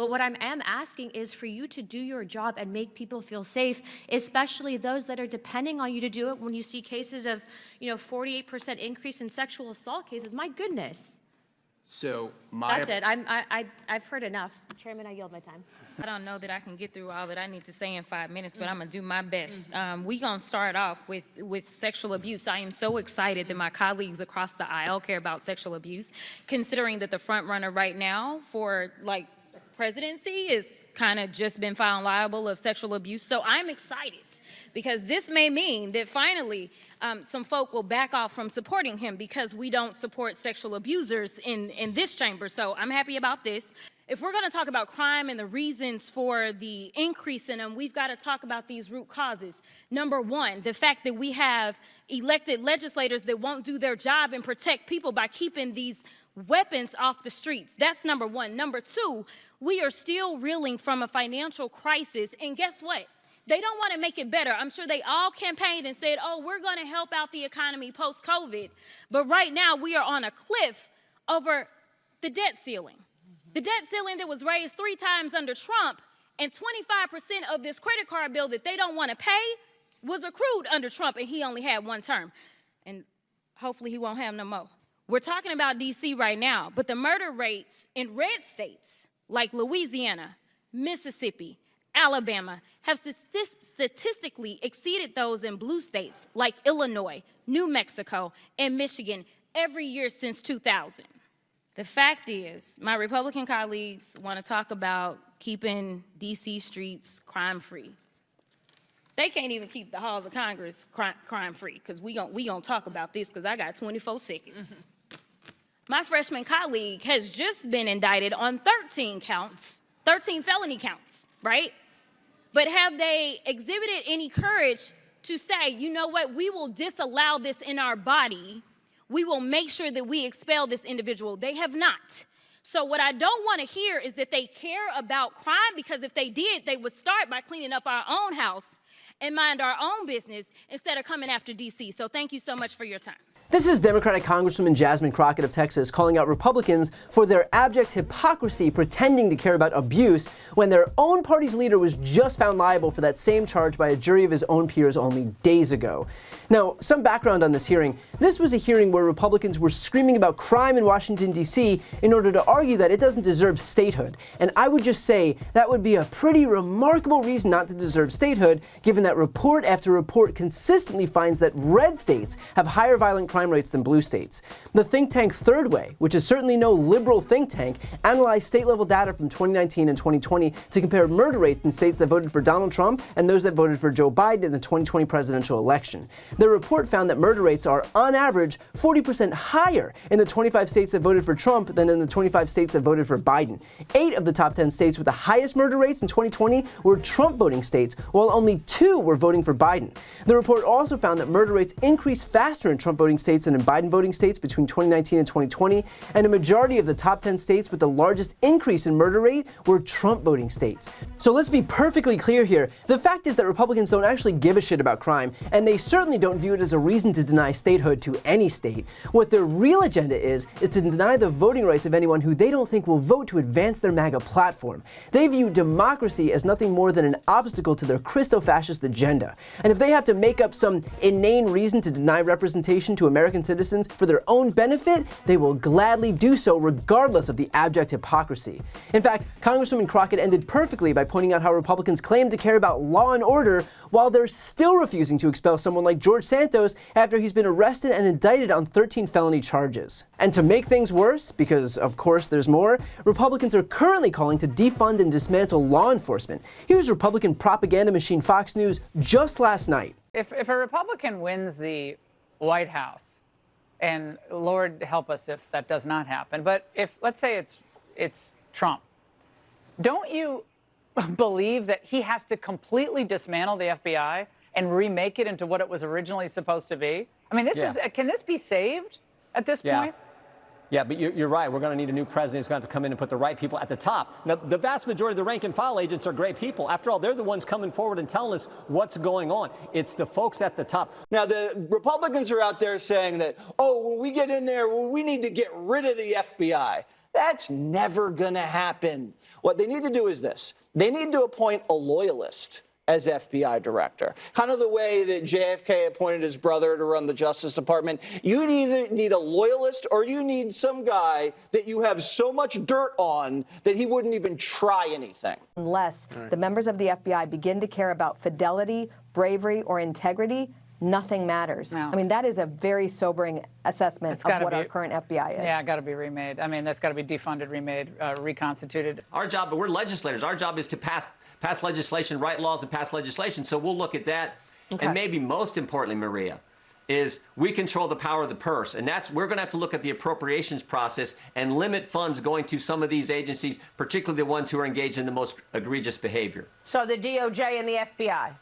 But what I am asking is for you to do your job and make people feel safe, especially those that are depending on you to do it when you see cases of, 48% increase in sexual assault cases. My goodness. So That's it. I've heard enough. Chairman, I yield my time. I don't know that I can get through all that I need to say in 5 minutes, but I'm going to do my best. We're going to start off with sexual abuse. I am so excited that my colleagues across the aisle care about sexual abuse, considering that the front runner right now for, presidency is kind of just been found liable of sexual abuse. So I'm excited because this may mean that finally some folk will back off from supporting him because we don't support sexual abusers in this chamber. So I'm happy about this. If we're going to talk about crime and the reasons for the increase in them, we've got to talk about these root causes. Number one, the fact that we have elected legislators that won't do their job and protect people by keeping these weapons off the streets. That's number one. Number two, we are still reeling from a financial crisis. And guess what? They don't want to make it better. I'm sure they all campaigned and said, oh, we're going to help out the economy post-COVID. But right now we are on a cliff over the debt ceiling. The debt ceiling that was raised 3 times under Trump, and 25% of this credit card bill that they don't want to pay was accrued under Trump, and he only had 1 term. And hopefully he won't have no more. We're talking about D.C. right now, but the murder rates in red states like Louisiana, Mississippi, Alabama have statistically exceeded those in blue states like Illinois, New Mexico, and Michigan every year since 2000. The fact is, my Republican colleagues want to talk about keeping D.C. streets crime-free. They can't even keep the halls of Congress crime-free, because we gonna talk about this, because I got 24 seconds. My freshman colleague has just been indicted on 13 counts, 13 felony counts, right? But have they exhibited any courage to say, you know what, we will disallow this in our body. We will make sure that we expel this individual. They have not. So what I don't want to hear is that they care about crime, because if they did, they would start by cleaning up our own house and mind our own business instead of coming after D.C. So thank you so much for your time. This is Democratic Congresswoman Jasmine Crockett of Texas calling out Republicans for their abject hypocrisy pretending to care about abuse when their own party's leader was just found liable for that same charge by a jury of his own peers only days ago. Now, some background on this hearing. This was a hearing where Republicans were screaming about crime in Washington, D.C. in order to argue that it doesn't deserve statehood. And I would just say that would be a pretty remarkable reason not to deserve statehood, given that report after report consistently finds that red states have higher violent crime rates than blue states. The think tank Third Way, which is certainly no liberal think tank, analyzed state-level data from 2019 and 2020 to compare murder rates in states that voted for Donald Trump and those that voted for Joe Biden in the 2020 presidential election. The report found that murder rates are, on average, 40% higher in the 25 states that voted for Trump than in the 25 states that voted for Biden. 8 of the top 10 states with the highest murder rates in 2020 were Trump voting states, while only 2 were voting for Biden. The report also found that murder rates increased faster in Trump voting states than in Biden voting states between 2019 and 2020, and a majority of the top 10 states with the largest increase in murder rate were Trump voting states. So let's be perfectly clear here. The fact is that Republicans don't actually give a shit about crime, and they certainly don't view it as a reason to deny statehood to any state. What their real agenda is to deny the voting rights of anyone who they don't think will vote to advance their MAGA platform. They view democracy as nothing more than an obstacle to their Christo-fascist agenda. And if they have to make up some inane reason to deny representation to American citizens for their own benefit, they will gladly do so regardless of the abject hypocrisy. In fact, Congresswoman Crockett ended perfectly by pointing out how Republicans claim to care about law and order while they're still refusing to expel someone like George Santos after he's been arrested and indicted on 13 felony charges. And to make things worse, because of course there's more, Republicans are currently calling to defund and dismantle law enforcement. Here's Republican propaganda machine Fox News just last night. If a Republican wins the White House, and Lord help us if that does not happen, but if, let's say it's Trump, don't you believe that he has to completely dismantle the FBI and remake it into what it was originally supposed to be? I mean, can this be saved at this point? Yeah, but you're right. We're going to need a new president who's going to have to come in and put the right people at the top. Now, the vast majority of the rank and file agents are great people. After all, they're the ones coming forward and telling us what's going on. It's the folks at the top. Now, the Republicans are out there saying that, oh, when we get in there, well, we need to get rid of the FBI. That's never going to happen. What they need to do is this. They need to appoint a loyalist as FBI director, kind of the way that JFK appointed his brother to run the Justice Department. You either need a loyalist or you need some guy that you have so much dirt on that he wouldn't even try anything. Unless the members of the FBI begin to care about fidelity, bravery, or integrity, nothing matters. No. I mean, that is a very sobering assessment of what our current FBI is. Yeah, got to be remade. I mean, that's got to be defunded, remade, reconstituted. Our job, but we're legislators. Our job is to pass legislation, write laws, and pass legislation. So we'll look at that. Okay. And maybe most importantly, Maria, is we control the power of the purse. And we're going to have to look at the appropriations process and limit funds going to some of these agencies, particularly the ones who are engaged in the most egregious behavior. So the DOJ and the FBI.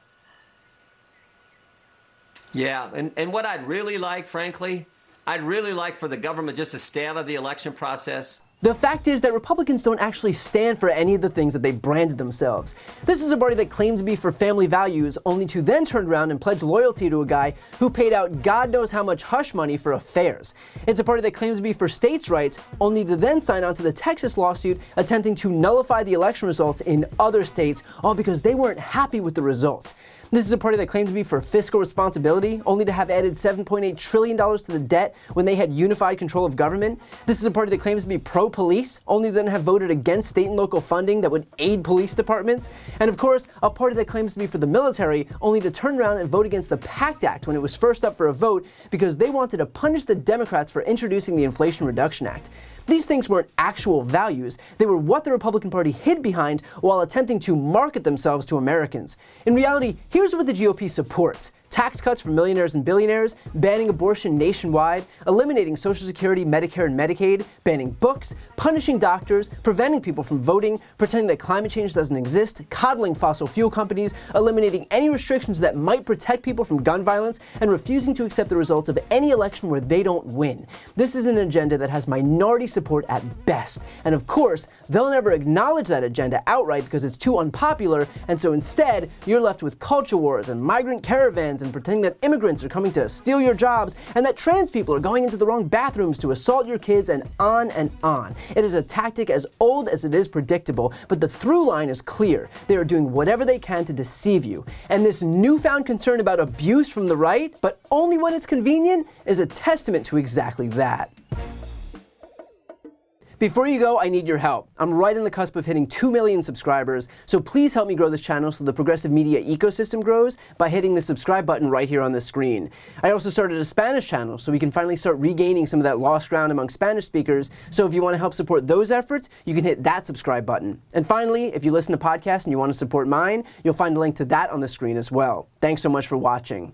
Yeah, and what I'd really like, frankly, I'd really like for the government just to stay out of the election process. The fact is that Republicans don't actually stand for any of the things that they branded themselves. This is a party that claims to be for family values, only to then turn around and pledge loyalty to a guy who paid out God knows how much hush money for affairs. It's a party that claims to be for states' rights, only to then sign on to the Texas lawsuit attempting to nullify the election results in other states, all because they weren't happy with the results. This is a party that claims to be for fiscal responsibility, only to have added $7.8 trillion to the debt when they had unified control of government. This is a party that claims to be pro-police, only to then have voted against state and local funding that would aid police departments. And of course, a party that claims to be for the military, only to turn around and vote against the PACT Act when it was first up for a vote because they wanted to punish the Democrats for introducing the Inflation Reduction Act. These things weren't actual values, they were what the Republican Party hid behind while attempting to market themselves to Americans. In reality, here's what the GOP supports: tax cuts for millionaires and billionaires, banning abortion nationwide, eliminating Social Security, Medicare, and Medicaid, banning books, punishing doctors, preventing people from voting, pretending that climate change doesn't exist, coddling fossil fuel companies, eliminating any restrictions that might protect people from gun violence, and refusing to accept the results of any election where they don't win. This is an agenda that has minority support at best. And of course, they'll never acknowledge that agenda outright because it's too unpopular, and so instead, you're left with culture wars and migrant caravans and pretending that immigrants are coming to steal your jobs and that trans people are going into the wrong bathrooms to assault your kids, and on and on. It is a tactic as old as it is predictable, but the through line is clear. They are doing whatever they can to deceive you. And this newfound concern about abuse from the right, but only when it's convenient, is a testament to exactly that. Before you go, I need your help. I'm right on the cusp of hitting 2 million subscribers, so please help me grow this channel so the progressive media ecosystem grows by hitting the subscribe button right here on the screen. I also started a Spanish channel so we can finally start regaining some of that lost ground among Spanish speakers, so if you want to help support those efforts, you can hit that subscribe button. And finally, if you listen to podcasts and you want to support mine, you'll find a link to that on the screen as well. Thanks so much for watching.